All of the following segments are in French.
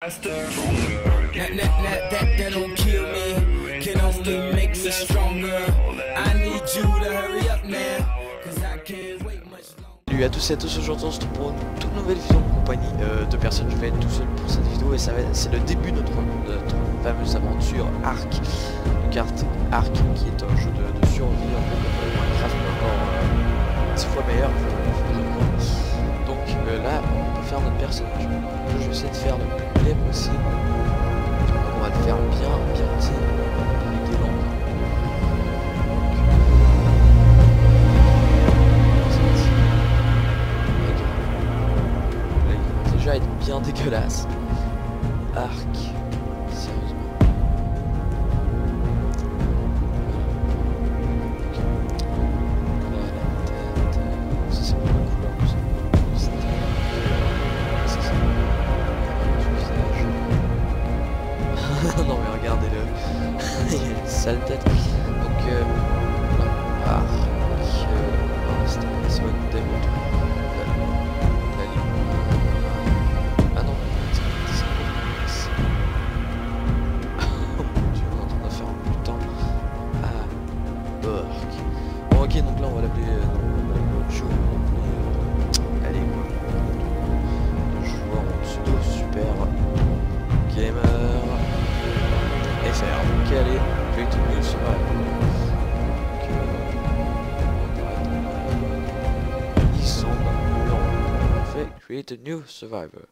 That don't kill me, can only make us stronger. I need you to hurry up now, cause I can't wait much longer. Salut à tous et à tous, aujourd'hui on se retrouve pour une toute nouvelle vidéo en compagnie de personnes. Je vais être tout seul pour cette vidéo et c'est le début de notre fameuse aventure Ark, de carte Ark, qui est un jeu de survie un peu comme Minecraft, mais encore 10 fois meilleur. Donc là on peut faire notre personnage. Je vais essayer de faire le plus laid possible. Donc on va le faire bien petit avec des lampes. Déjà être bien dégueulasse. Arc, sérieusement. Là, la tête. Ça c'est pour la couleur. Ça c'est du visage. Non mais regardez-le. Il a une sale tête. Donc voilà. Arc. C'est une démo. Ok, donc là on va l'appeler Joe. Allez, joueur en pseudo super gamer FR. Ok, allez, Create a New Survivor. Ils sont dans le fait Create a New Survivor.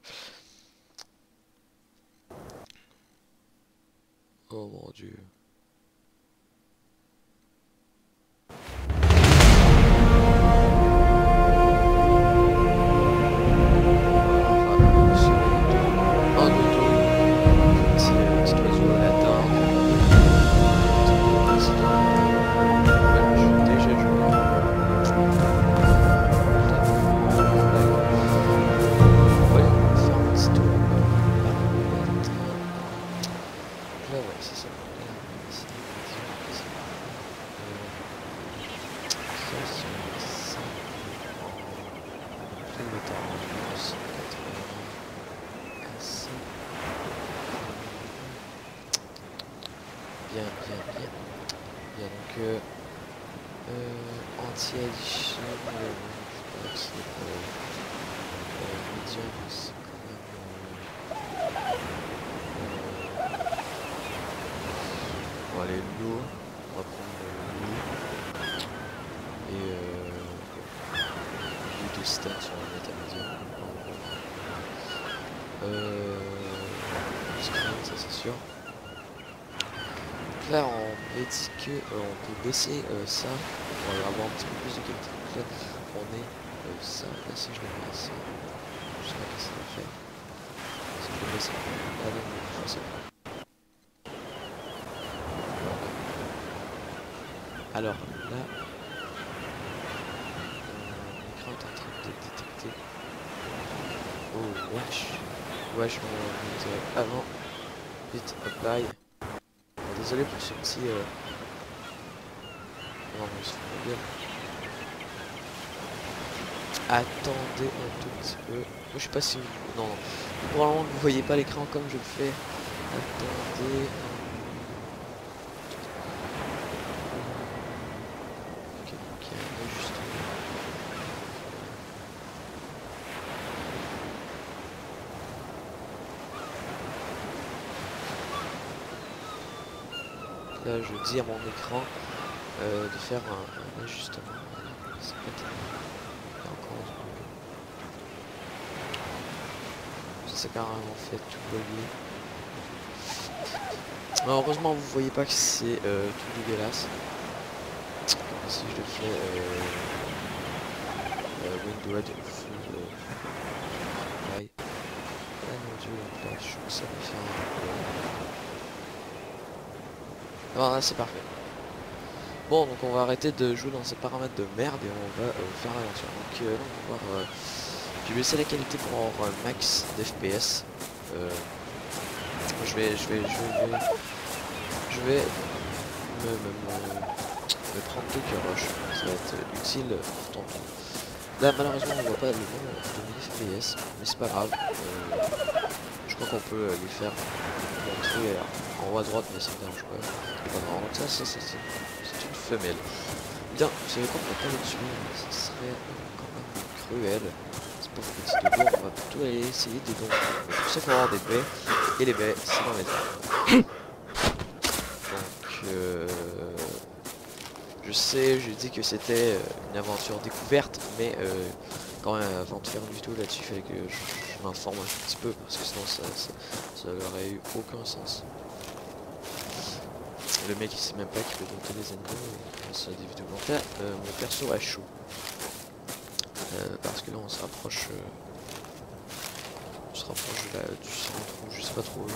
Oh mon dieu. Bien, donc anti-addition, je sais pas si c'est medium, c'est quand même bon, allez, l'eau, on va prendre l'eau et l'eau de stats sur la mettre à medium, screen, ça c'est sûr. Là on dit que on peut baisser ça pour avoir un petit peu plus de qualité. Donc là on est ça, là si je le mets ici, je sais pas ce que ça va faire. Si je le baisse, allez, je sais pas. Alors là, l'écran est en train de détecter. Oh wesh, wesh on va mettre avant, vite apply. Désolé pour ce petit non mais c'est pas bien. Attendez un tout petit peu. Moi je sais pas si vous... Non, probablement que vous voyez pas l'écran comme je le fais. Attendez. Ok, juste. Là je dis à mon écran de faire un ajustement. C'est pas terrible. Encore c'est carrément fait tout bugger. Heureusement vous voyez pas que c'est tout dégueulasse. Si je le fais window full ouais. Ah mon dieu, là, je trouve que ça va faire un... Là c'est parfait. Bon donc on va arrêter de jouer dans ces paramètres de merde et on va faire l'aventure. Donc on va voir, je vais baisser la qualité pour avoir un max d'FPS. Je vais me prendre 2 cœurs rush, ça va être utile pour ton tour. Là malheureusement on voit pas le nombre de FPS, mais c'est pas grave. Je crois qu'on peut les faire montrer en haut à droite, mais ça me dérange pas. Donc ça c'est une femelle. Bien, vous savez quoi, on va pas là-dessus, ça serait quand même cruel. C'est pas petit dodo, on va plutôt aller essayer des dons. Pour ça il faut avoir des baies, et les baies c'est dans les arbres. Donc je sais, j'ai dit que c'était une aventure découverte, mais quand même avant de faire une vidéo là-dessus, il fallait que je m'informe un petit peu, parce que sinon ça aurait eu aucun sens. Le mec il sait même pas qu'il peut monter les animaux sur des vidéos. Donc là mon perso a chaud. Parce que là on se rapproche du centre, ou je sais pas trop.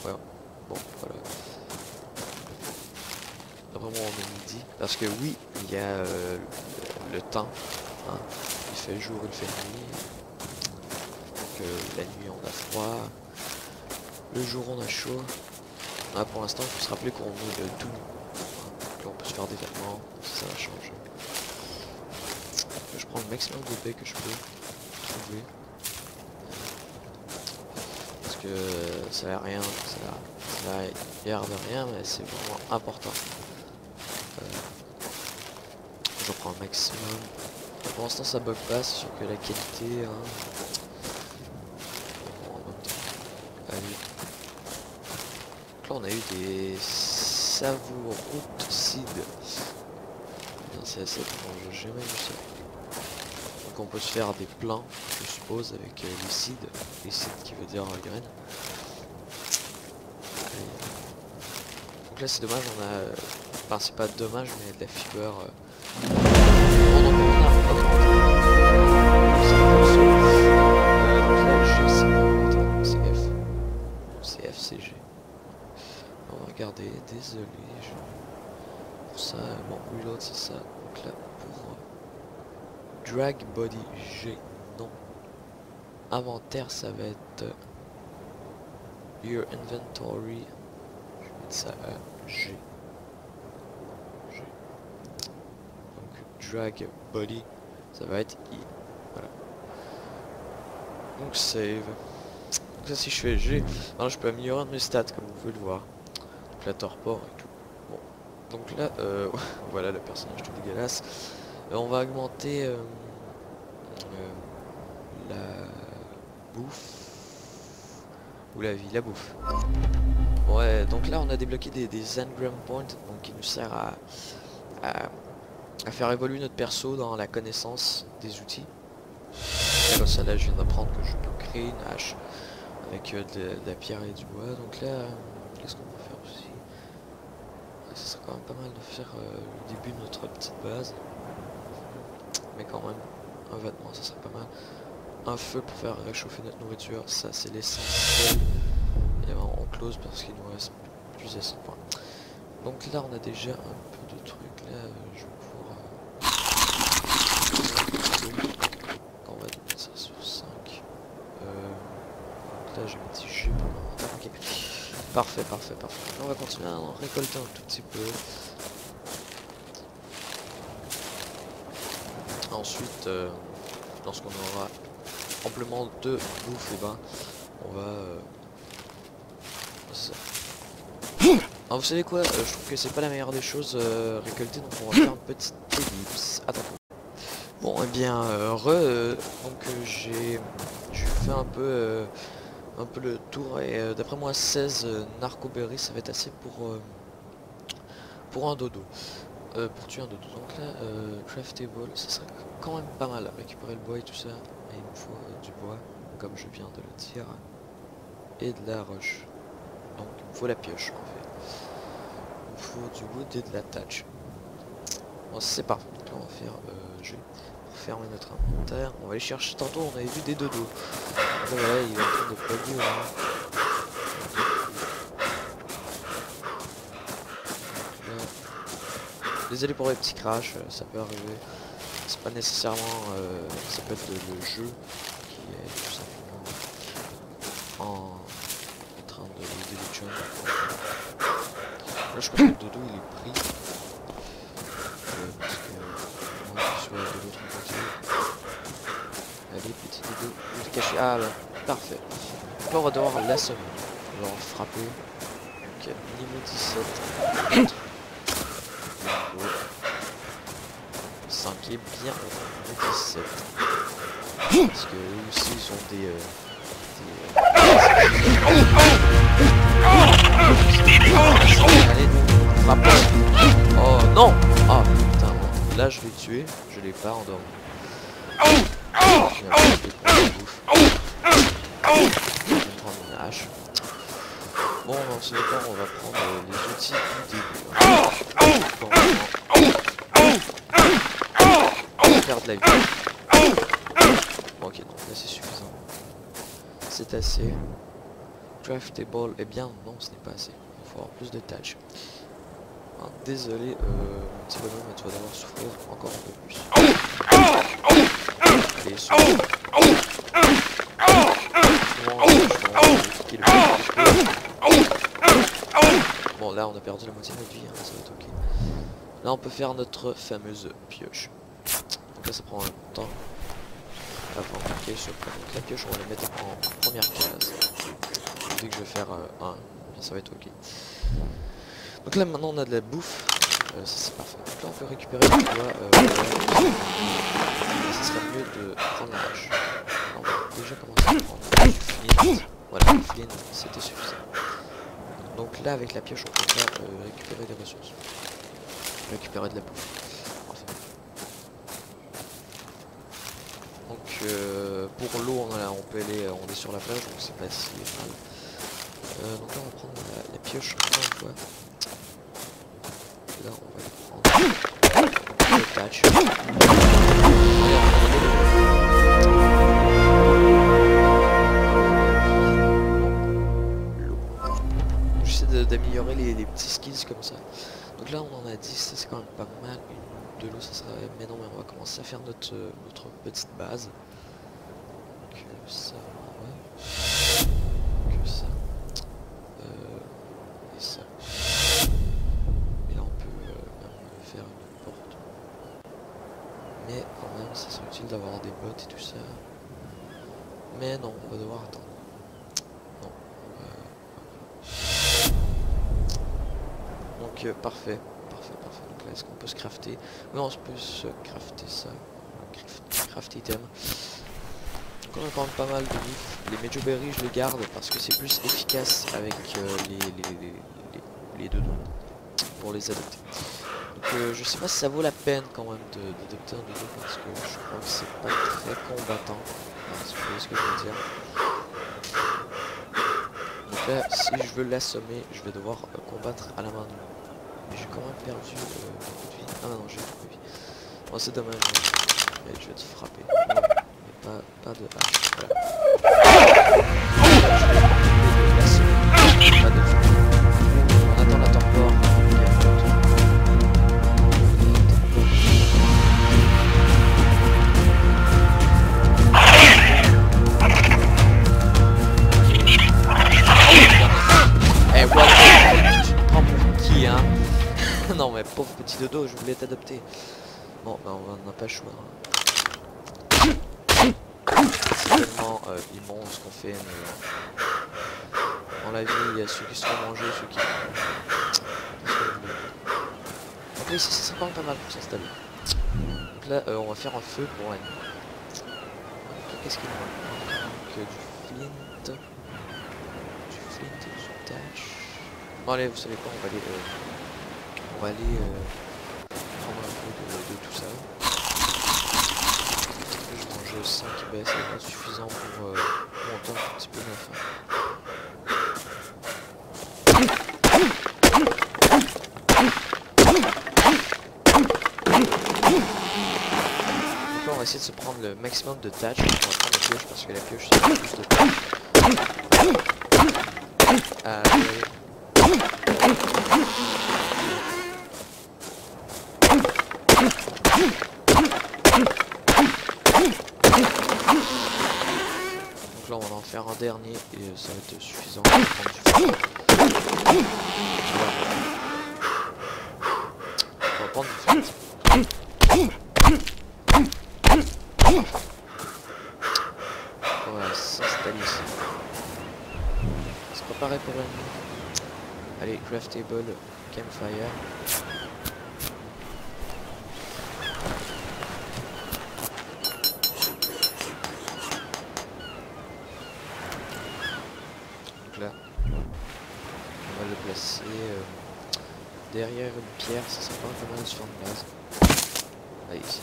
Voilà. Bon voilà. Vraiment on est midi. Parce que oui, il y a le temps. Hein. Il fait jour, il fait nuit. Donc la nuit on a froid. Le jour on a chaud. Là pour l'instant il faut se rappeler qu'on est tout nu. Là on peut se faire des vêtements, ça va changer. Je prends le maximum de baies que je peux trouver. Parce que ça n'a rien, ça a l'air de rien, mais c'est vraiment important. Je prends le maximum. Pour l'instant ça bug pas, c'est sûr que la qualité... Hein, allez. Là on a eu des savouroutides. C'est assez étrange, j'ai jamais vu ça. Donc on peut se faire des plants, je suppose, avec les cides qui veut dire graines. Donc là c'est dommage, on a... Enfin c'est pas dommage, mais de la fibre... Oh non, on a augmenté. Donc là c'est F. C'est FCG. On va regarder, désolé. Pour ça, bon, reload c'est ça. Donc là pour drag body G, non. Inventaire ça va être your inventory. Je vais mettre ça à G. Donc drag body ça va être I. Voilà. Donc save. Donc ça si je fais G, alors je peux améliorer mes stats comme vous pouvez le voir. Donc la torpor et tout. Bon. Donc là, voilà le personnage tout dégueulasse. On va augmenter la bouffe. Ou la vie, la bouffe. Ouais, donc là on a débloqué des engram points, donc qui nous sert à faire évoluer notre perso dans la connaissance des outils. Et comme ça là je viens d'apprendre que je peux créer une hache avec de la pierre et du bois. Donc là, qu'est-ce qu'on peut faire aussi? Ça serait quand même pas mal de faire le début de notre petite base. Mais quand même, un vêtement ça serait pas mal. Un feu pour faire réchauffer notre nourriture, ça c'est l'essentiel. Et on close parce qu'il nous reste plus assez de points. Donc là on a déjà un peu de trucs. Là je vais pouvoir... on va mettre ça sur 5. Donc là j'ai un petit G pour l'inventaire. Ok. Parfait. On va continuer à en récolter un tout petit peu. Ensuite, lorsqu'on aura amplement de bouffe, et ben on va... ça. Alors vous savez quoi, je trouve que c'est pas la meilleure des choses récolter, donc on va faire une petite ellipse. Attends. Bon et bien donc j'ai fait un peu le tour et d'après moi 16 narcoberries ça va être assez pour un dodo. Pour tuer un dodo. Donc là craftable, ça serait quand même pas mal. Récupérer le bois et tout ça. Et il nous faut du bois, comme je viens de le dire. Et de la roche. Donc il me faut la pioche en fait. Il me faut du wood et de la thatch. Bon c'est parfait. Donc là on va faire G pour fermer notre inventaire. On va aller chercher, tantôt on avait vu des dodos. Donc voilà, il est en train de plugger là. Désolé pour les petits crashs, ça peut arriver. C'est pas nécessairement... ça peut être le jeu qui est tout simplement en train de leader les jumps. Là je crois que le dodo il est pris. Parce que moi je suis de l'autre côté. Allez petit dodo, il est caché. Ah là, parfait. là on va devoir l'assommer. On va devoir frapper. Ok, niveau 17. Niveau 5 est bien niveau 17. Parce que eux aussi ils ont des allez, frappons. Oh non. Ah putain, bon. Là je l'ai tué, je l'ai pas endormi. Je vais prendre une hache. Bon, dans ce cas, on va prendre les outils du début. On va faire de la vie. Ok, donc là c'est suffisant. C'est assez. Craftable, eh bien non, ce n'est pas assez. Il faut avoir plus de tâches. Ah, désolé, mon petit bonhomme, mais tu vas devoir souffrir encore un peu plus. Allez, souffre. Bon, là on a perdu la moitié de notre vie, hein, ça va être ok. Là on peut faire notre fameuse pioche. Donc là ça prend un temps avant qu'elle se prenne. Donc la pioche on va la mettre en première case. Dès que je vais faire un, ça va être ok. Donc là maintenant on a de la bouffe, ça c'est parfait. Donc là on peut récupérer du bois, ça serait mieux de prendre la hache. On va déjà commencer à prendre du flint. Voilà, le flint c'était suffisant. Donc là avec la pioche on peut faire récupérer des ressources. Récupérer de la bouffe. Parfait. Donc pour l'eau on peut aller, on est sur la plage donc c'est pas si mal. Donc là on va prendre la pioche encore une fois. Là on va prendre le patch. J'essaie d'améliorer les petits skills comme ça. Donc là on en a 10, ça c'est quand même pas mal. Une de l'eau ça serait... Mais non mais on va commencer à faire notre petite base. Que ça, ouais. Que ça. Et ça. Et là on peut même faire une porte. Mais quand même ça serait utile d'avoir des bottes et tout ça. Mais non, on va devoir attendre. Non. Donc parfait. Donc là est-ce qu'on peut se crafter? Oui on peut se crafter ça. Craft item. Donc on a quand même pas mal de leaf. Les Mejoberry je les garde parce que c'est plus efficace avec les dodos pour les adopter. Donc je sais pas si ça vaut la peine quand même d'adopter un dodo parce que je crois que c'est pas très combattant. Enfin, si vous voyez ce que je veux dire. Donc là si je veux l'assommer je vais devoir combattre à la main nue. Mais j'ai quand même perdu beaucoup de vie. Ah non j'ai beaucoup de vie. Bon c'est dommage mais je vais te frapper. Non, mais pas de hache. Voilà. Pas de feu. On attend la tempore. Eh what? Tu te prends pour qui hein? Non mais pauvre petit dodo, je voulais t'adopter. Bon bah on n'a pas le choix. Hein. C'est tellement immonde ce qu'on fait, mais dans la vie il y a ceux qui se font manger, ceux qui... Donc là ici ça serait pas mal pour s'installer. Donc là on va faire un feu pour la nuit. Qu'est-ce qu'il nous manque? Donc du flint, du thatch. Bon allez vous savez quoi, on va aller prendre un peu de tout ça. Je mange 5 baisses, c'est pas suffisant pour monter un petit peu ma faim. Donc là on va essayer de se prendre le maximum de thatch. On va prendre la pioche parce que la pioche c'est plus de thatch. Donc là on va en faire un dernier et ça va être suffisant pour prendre du feu. On va prendre du feu. On va s'installer ici. 4h30. Allez, craftable campfire. Donc là, on va le placer derrière une pierre, ça sera pas mal sur une base. Allez, ici.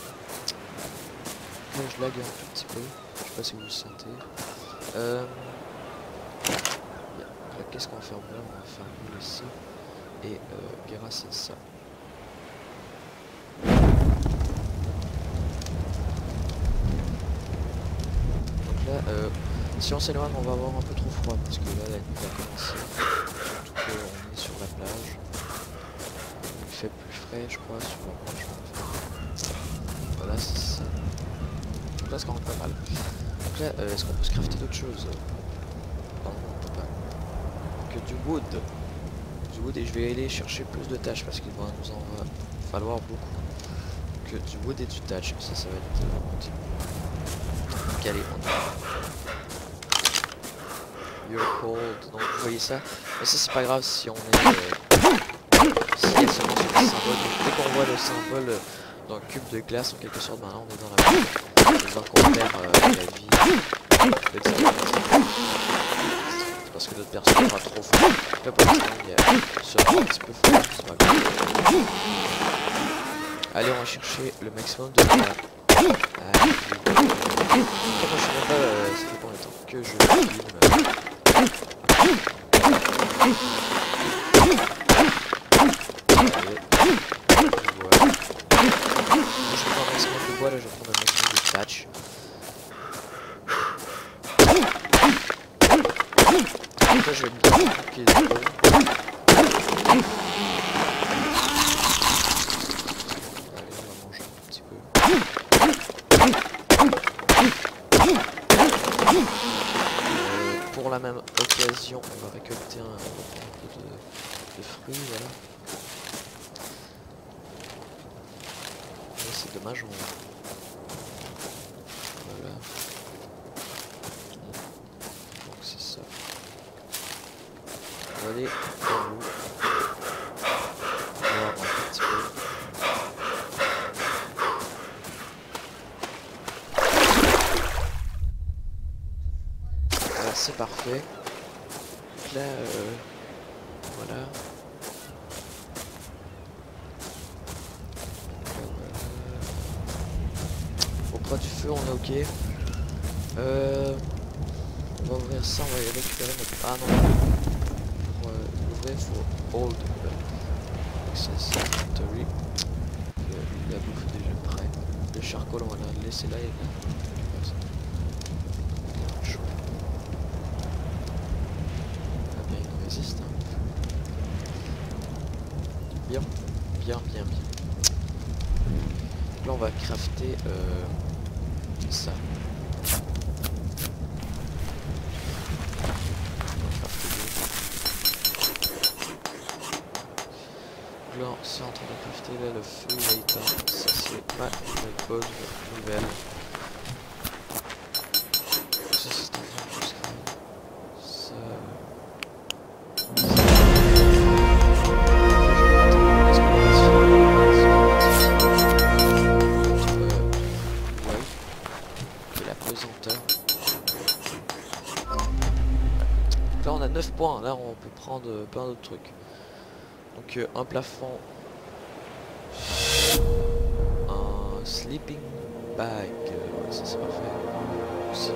Là, je lag un tout petit peu, je sais pas si vous le sentez. Qu'est-ce qu'on va faire là? On va faire boule ici. Et grâce à ça. Donc là, si on s'éloigne, on va avoir un peu trop froid parce que là, la nuit va commencer. Surtout qu'on est sur la plage. Il fait plus frais, je crois, sur la plage. Voilà, c'est ça. Donc là, c'est quand même pas mal. Donc là, est-ce qu'on peut se crafter d'autres choses? Non, on peut pas. Que du wood. Du wood, et je vais aller chercher plus de tâches parce qu'il va nous en falloir beaucoup. Que du wood et du thatch, ça va être utile. Donc allez, on y va. You're cold. Donc vous voyez ça. Mais ça c'est pas grave si on est s'il y a seulement ce petit symbole. Donc, dès qu'on voit le symbole dans le cube de glace en quelque sorte, ben là on est dans la vie. C'est-à-dire qu'on perd la vie. C'est parce que notre personne sera trop fort. Là pour l'instant il sera un petit peu fort, c'est pas grave. Allez, on va chercher le maximum de la... moi je sais même pas ça fait combien de temps que je filme. Voilà. Je vais prendre un maximum de bois, là je vais prendre un maximum de thatch. Là je vais me dire qu'il est bon. Pour la même occasion, on va récolter un peu de fruits, voilà. C'est dommage, voilà. Donc c'est ça. On va aller en haut. Voir un petit peu. Voilà, c'est parfait. Donc là, voilà. Auprès du feu, on est ok. On va ouvrir ça, on va récupérer notre... Ah non. Pour l'ouvrir, il faut hold access inventory. La bouffe est déjà prêt. Le charcoal, on va le laisser là et chaud. Ah bien, il résiste. Hein. Bien, bien, bien, bien. Là, on va crafter ça. Là, c'est en train de crafter, là, le feu il est éteint. Ça, c'est ma bonne nouvelle. Ça, c'est un peu plus grave. Ça... Là on a 9 points, là on peut prendre plein d'autres trucs. Donc un plafond, un sleeping bag, ouais, ça c'est parfait aussi.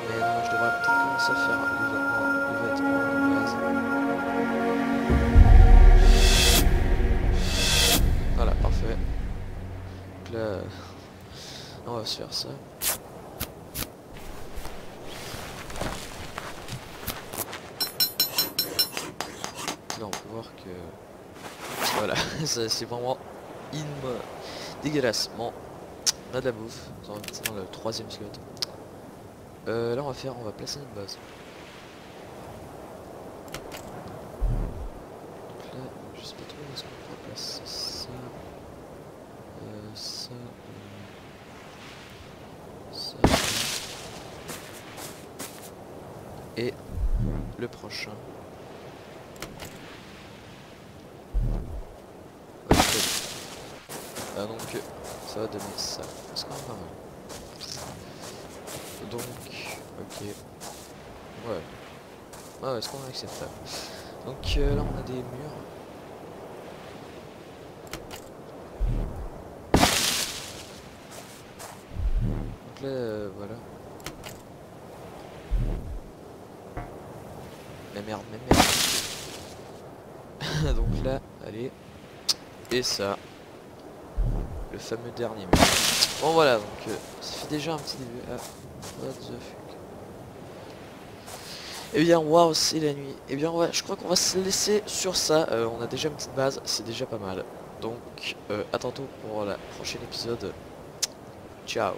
Mais non, je devrais peut-être commencer à faire les vêtements de base. Voilà, parfait. Donc là, on va se faire ça. Là on peut voir que voilà, c'est vraiment dégueulasse. Bon, on a de la bouffe, on va mettre ça dans le 3e slot. Là on va placer une base. Donc là, je sais pas trop où est-ce qu'on pourra placer ça. Ça. Et le prochain. Ouais, donc ça va donner ça. C'est quand même pas mal. Donc, ok. Ouais. Ouais, c'est quand même acceptable. Donc là on a des murs. Donc là, voilà. Mais merde, mais merde. Donc là, allez. Et ça. Le fameux dernier mur. Bon voilà, donc ça fait déjà un petit début. Ah, what the fuck. Et bien waouh, c'est la nuit. Et bien ouais, je crois qu'on va se laisser sur ça. On a déjà une petite base, c'est déjà pas mal. Donc à tantôt pour le prochain épisode. Ciao.